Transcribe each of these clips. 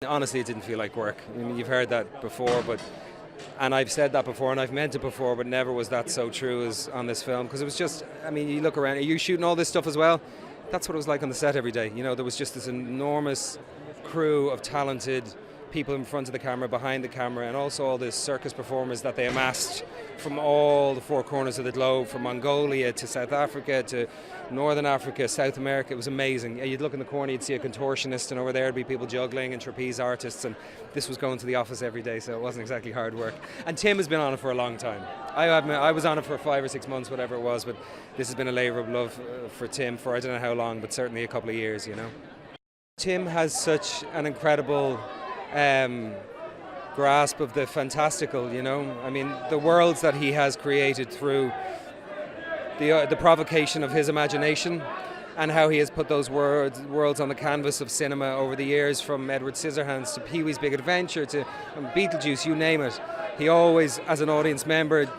Honestly, it didn't feel like work. I mean, you've heard that before, and I've said that before, and I've meant it before, but never was that so true as on this film, because it was just, I mean, you look around, are you shooting all this stuff as well? That's what it was like on the set every day. You know, there was just this enormous crew of talented people in front of the camera, behind the camera, and also all the circus performers that they amassed from all the four corners of the globe, from Mongolia to South Africa to Northern Africa, South America. It was amazing. You'd look in the corner, you'd see a contortionist, and over there would be people juggling and trapeze artists, and this was going to the office every day, so it wasn't exactly hard work. And Tim has been on it for a long time. I was on it for 5 or 6 months, whatever it was, but this has been a labour of love for Tim for I don't know how long, but certainly a couple of years, you know. Tim has such an incredible grasp of the fantastical, you know. I mean, the worlds that he has created through the provocation of his imagination, and how he has put those worlds on the canvas of cinema over the years, from Edward Scissorhands to Pee-wee's Big Adventure to Beetlejuice, you name it. He always, as an audience member,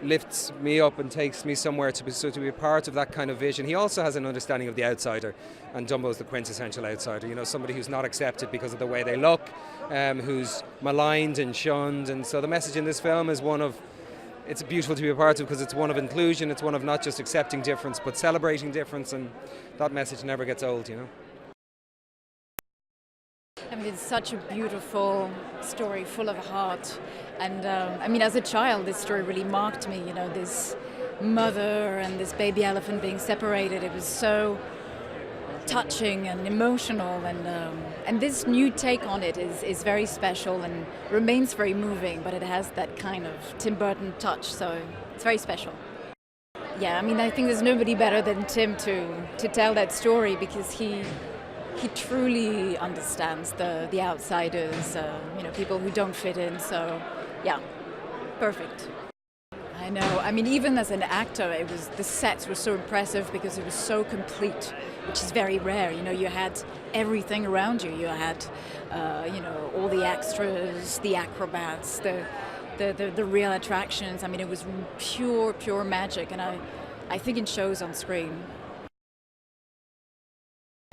lifts me up and takes me somewhere to be a part of that kind of vision. He also has an understanding of the outsider, and Dumbo's the quintessential outsider, you know, somebody who's not accepted because of the way they look, who's maligned and shunned. And so the message in this film is one of, it's beautiful to be a part of, because it's one of inclusion, it's one of not just accepting difference but celebrating difference, and that message never gets old, you know. I mean, it's such a beautiful story, full of heart. And I mean, as a child, this story really marked me, you know, this mother and this baby elephant being separated. It was so touching and emotional, and this new take on it is very special and remains very moving, but it has that kind of Tim Burton touch, so it's very special. Yeah, I mean, I think there's nobody better than Tim to tell that story, because he truly understands the outsiders, you know, people who don't fit in. So, yeah, perfect. I know. I mean, even as an actor, the sets were so impressive because it was so complete, which is very rare. You know, you had everything around you. You had, you know, all the extras, the acrobats, the real attractions. I mean, it was pure magic, and I think it shows on screen.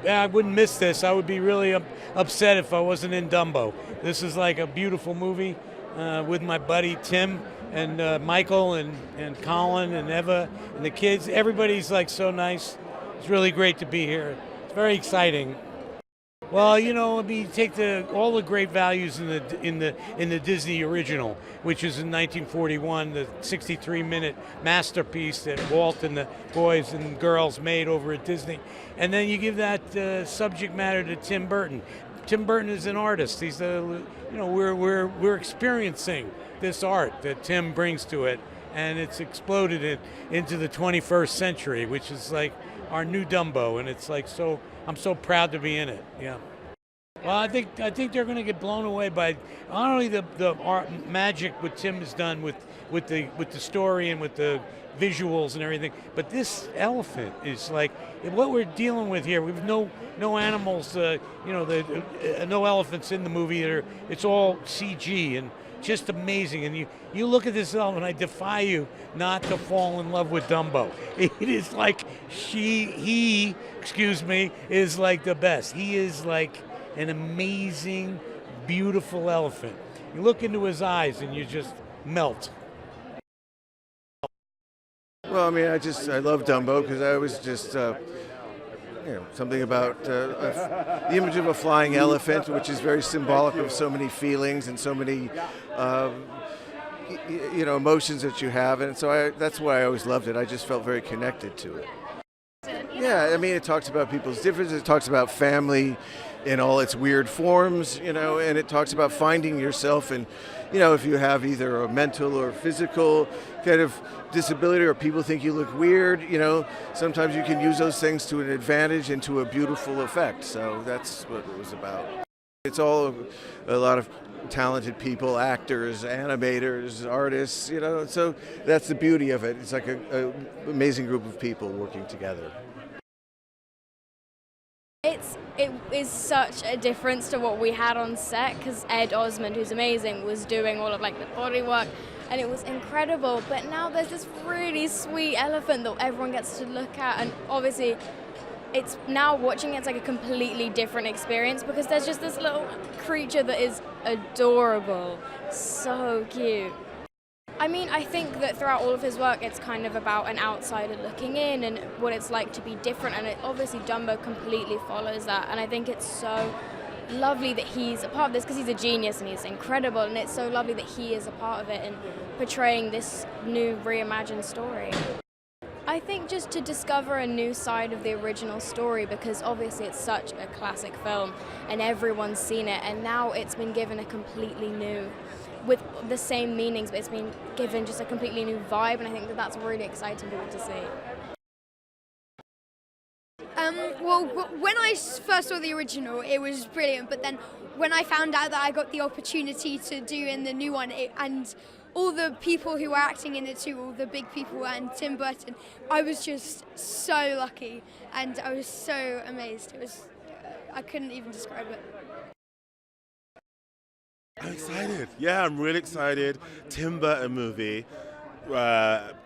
Yeah, I wouldn't miss this. I would be really upset if I wasn't in Dumbo. This is like a beautiful movie with my buddy Tim and Michael and Colin and Eva and the kids. Everybody's like so nice. It's really great to be here. It's very exciting. Well, you know, I mean, take all the great values in the Disney original, which is in 1941, the 63-minute masterpiece that Walt and the boys and girls made over at Disney, and then you give that subject matter to Tim Burton. Tim Burton is an artist. He's you know, we're experiencing this art that Tim brings to it, and it's exploded into the 21st century, which is like our new Dumbo, and it's like so. I'm so proud to be in it. Yeah. Well, I think they're going to get blown away by not only the art magic what Tim has done with the story and with the visuals and everything, but this elephant is like what we're dealing with here. We've no animals, you know, no elephants in the movie. It's all CG and just amazing. And you look at this elephant, I defy you not to fall in love with Dumbo. It is like he is like the best. He is like an amazing, beautiful elephant. You look into his eyes and you just melt. Well, I mean, I love Dumbo because I was just, you know, something about the image of a flying elephant, which is very symbolic of so many feelings and so many, you know, emotions that you have, and so that's why I always loved it. I just felt very connected to it. Yeah, I mean, it talks about people's differences. It talks about family in all its weird forms, you know, and it talks about finding yourself, and, you know, if you have either a mental or physical kind of disability, or people think you look weird, you know, sometimes you can use those things to an advantage and to a beautiful effect. So that's what it was about. It's all a lot of talented people, actors, animators, artists, you know, so that's the beauty of it. It's like an amazing group of people working together. It is such a difference to what we had on set, because Ed Osmond, who's amazing, was doing all of like the body work, and it was incredible. But now there's this really sweet elephant that everyone gets to look at, and obviously it's now watching it's like a completely different experience because there's just this little creature that is adorable, so cute. I mean, I think that throughout all of his work, it's kind of about an outsider looking in and what it's like to be different, and obviously Dumbo completely follows that, and I think it's so lovely that he's a part of this because he's a genius and he's incredible, and it's so lovely that he is a part of it and portraying this new reimagined story. I think just to discover a new side of the original story, because obviously it's such a classic film and everyone's seen it, and now it's been given a completely new, with the same meanings, but it's been given just a completely new vibe, and I think that that's really exciting for people to see. Well, when I first saw the original, it was brilliant, but then when I found out that I got the opportunity to do in the new one, and all the people who were acting in it too, all the big people and Tim Burton, I was just so lucky, and I was so amazed. It was, I couldn't even describe it. I'm excited. Yeah, I'm really excited. Tim Burton movie,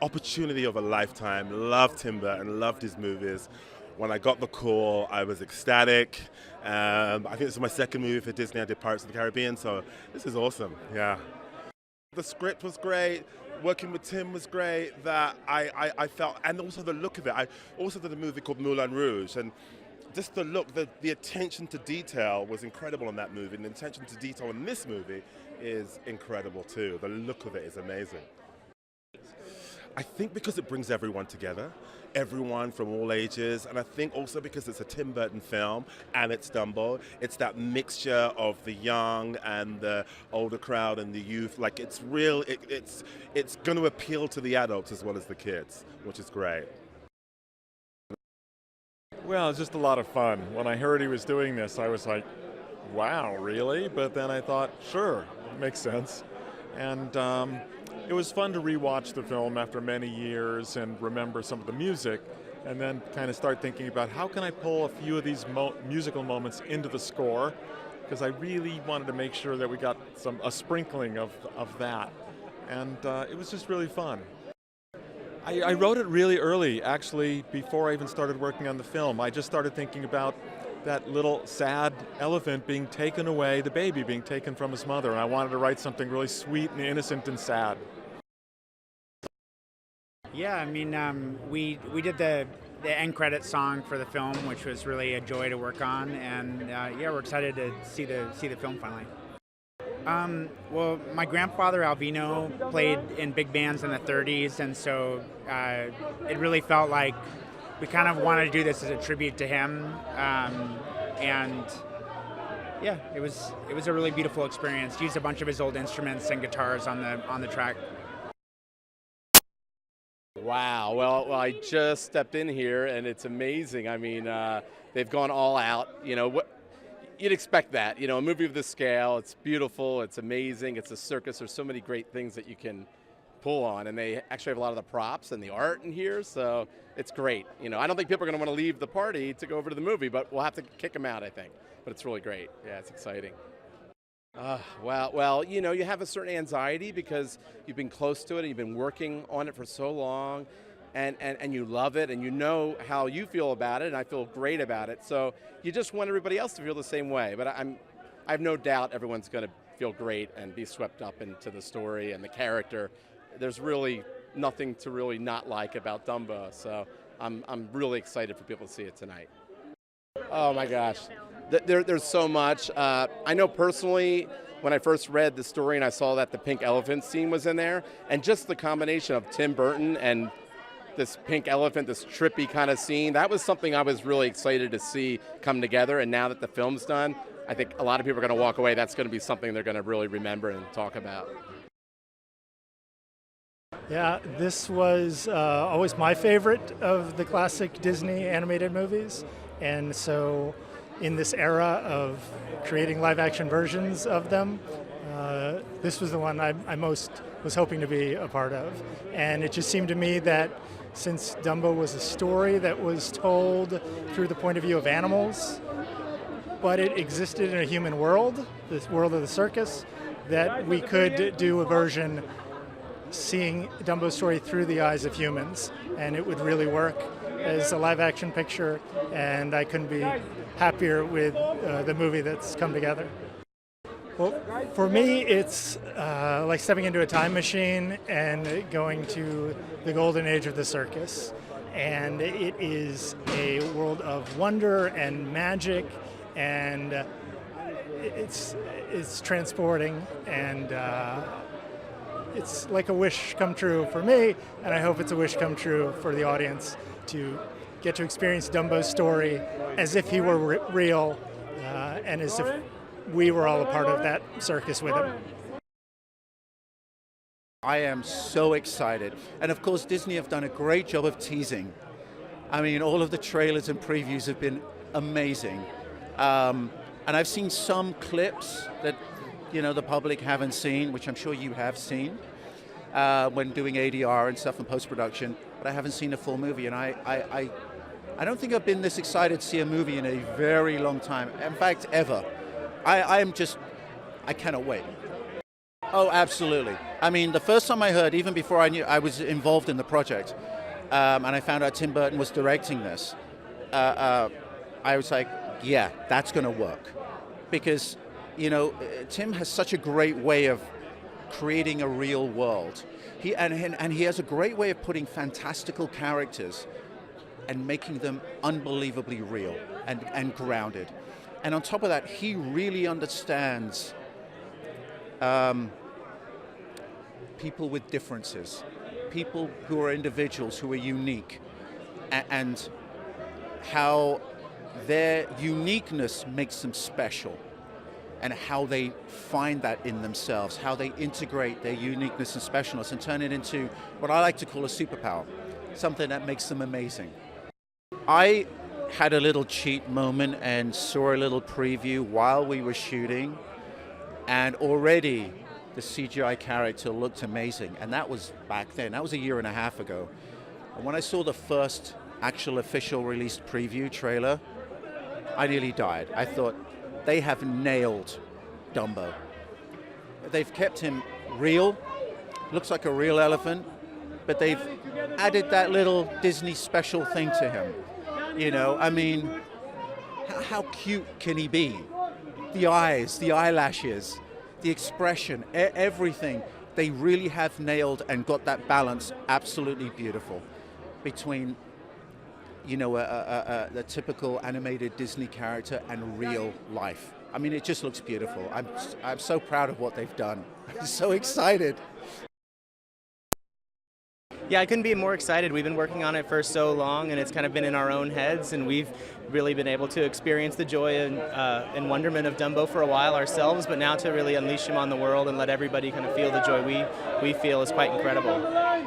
opportunity of a lifetime. Loved Tim Burton, loved his movies. When I got the call, I was ecstatic. I think this is my second movie for Disney. I did Pirates of the Caribbean, so this is awesome. Yeah. The script was great. Working with Tim was great. That I felt, and also the look of it. I also did a movie called Moulin Rouge, and just the look, the attention to detail was incredible in that movie, and the attention to detail in this movie is incredible too. The look of it is amazing. I think because it brings everyone together, everyone from all ages, and I think also because it's a Tim Burton film and it's Dumbo, it's that mixture of the young and the older crowd and the youth. Like it's real, it's going to appeal to the adults as well as the kids, which is great. Well, it's just a lot of fun. When I heard he was doing this, I was like, wow, really? But then I thought, sure, makes sense. And it was fun to rewatch the film after many years and remember some of the music, and then kind of start thinking about how can I pull a few of these musical moments into the score, because I really wanted to make sure that we got a sprinkling of that. And it was just really fun. I wrote it really early, actually, before I even started working on the film. I just started thinking about that little sad elephant being taken away, the baby being taken from his mother, and I wanted to write something really sweet and innocent and sad. Yeah, I mean, we did the end credits song for the film, which was really a joy to work on, and yeah, we're excited to see the film finally. Well, my grandfather Alvino played in big bands in the 30s, and so it really felt like we kind of wanted to do this as a tribute to him, and yeah, it was a really beautiful experience. Used a bunch of his old instruments and guitars on the track. Wow, well, I just stepped in here and it's amazing. I mean, they've gone all out. You know, you'd expect that. You know, a movie of this scale, it's beautiful, it's amazing, it's a circus. There's so many great things that you can pull on, and they actually have a lot of the props and the art in here, so it's great. You know, I don't think people are going to want to leave the party to go over to the movie, but we'll have to kick them out, I think. But it's really great. Yeah, it's exciting. Well, you know, you have a certain anxiety because you've been close to it and you've been working on it for so long, and you love it, and you know how you feel about it, and I feel great about it. So you just want everybody else to feel the same way. But I have no doubt everyone's going to feel great and be swept up into the story and the character. There's really nothing to really not like about Dumbo. So I'm really excited for people to see it tonight. Oh my gosh. There's so much. I know personally, when I first read the story and I saw that the pink elephant scene was in there, and just the combination of Tim Burton and this pink elephant, this trippy kind of scene, that was something I was really excited to see come together. And now that the film's done, I think a lot of people are going to walk away. That's going to be something they're going to really remember and talk about. Yeah, this was always my favorite of the classic Disney animated movies. And so in this era of creating live-action versions of them, this was the one I most was hoping to be a part of. And it just seemed to me that since Dumbo was a story that was told through the point of view of animals, but it existed in a human world, this world of the circus, that we could do a version seeing Dumbo's story through the eyes of humans, and it would really work. as a live-action picture, and I couldn't be happier with the movie that's come together. Well, for me, it's like stepping into a time machine and going to the golden age of the circus. And it is a world of wonder and magic, and it's transporting, and it's like a wish come true for me, and I hope it's a wish come true for the audience to get to experience Dumbo's story as if he were real, and as if we were all a part of that circus with him. I am so excited. And of course, Disney have done a great job of teasing. I mean, all of the trailers and previews have been amazing. And I've seen some clips that, the public haven't seen, which I'm sure you have seen, when doing ADR and stuff and post-production, but I haven't seen a full movie. And I don't think I've been this excited to see a movie in a very long time. In fact, ever. I cannot wait. Oh, absolutely. I mean, the first time I heard, even before I knew I was involved in the project, and I found out Tim Burton was directing this, I was like, yeah, that's going to work. Because, Tim has such a great way of creating a real world. He has a great way of putting fantastical characters and making them unbelievably real and grounded. And on top of that, he really understands people with differences, people who are individuals, who are unique, and how their uniqueness makes them special, and how they find that in themselves, how they integrate their uniqueness and specialness and turn it into what I like to call a superpower, something that makes them amazing. I had a little cheat moment and saw a little preview while we were shooting, and already the CGI character looked amazing, and that was back then. That was a year and a half ago. And when I saw the first actual official released preview trailer, I nearly died. I thought, they have nailed Dumbo. They've kept him real, looks like a real elephant, but they've added that little Disney special thing to him. I mean, how cute can he be? The eyes, the eyelashes, the expression, everything. They really have nailed and got that balance absolutely beautiful between, the typical animated Disney character and real life. I mean, it just looks beautiful. I'm so proud of what they've done. I'm so excited. Yeah, I couldn't be more excited. We've been working on it for so long, and it's kind of been in our own heads, and we've really been able to experience the joy and wonderment of Dumbo for a while ourselves, but now to really unleash him on the world and let everybody kind of feel the joy we feel is quite incredible.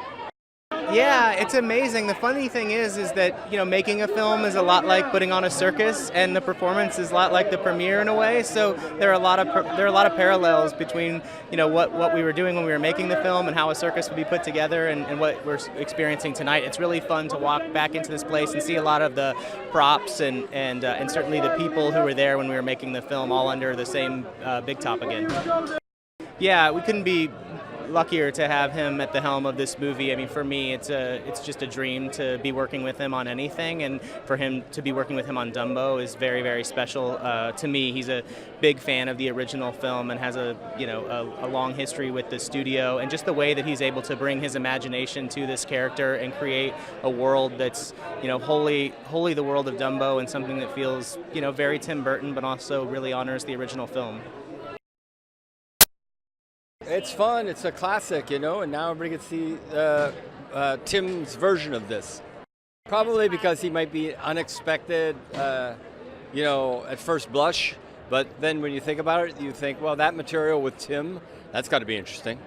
Yeah, it's amazing. The funny thing is that, making a film is a lot like putting on a circus, and the performance is a lot like the premiere in a way. So there are a lot of parallels between, what we were doing when we were making the film and how a circus would be put together and what we're experiencing tonight. It's really fun to walk back into this place and see a lot of the props and certainly the people who were there when we were making the film all under the same big top again. Yeah, we couldn't be luckier to have him at the helm of this movie. I mean, for me, it's just a dream to be working with him on anything, and for him to be working with him on Dumbo is very, very special to me. He's a big fan of the original film and has a long history with the studio, and just the way that he's able to bring his imagination to this character and create a world that's wholly the world of Dumbo, and something that feels very Tim Burton, but also really honors the original film. It's fun. It's a classic, and now everybody gets to see Tim's version of this. Probably because he might be unexpected, at first blush. But then when you think about it, you think, well, that material with Tim, that's got to be interesting.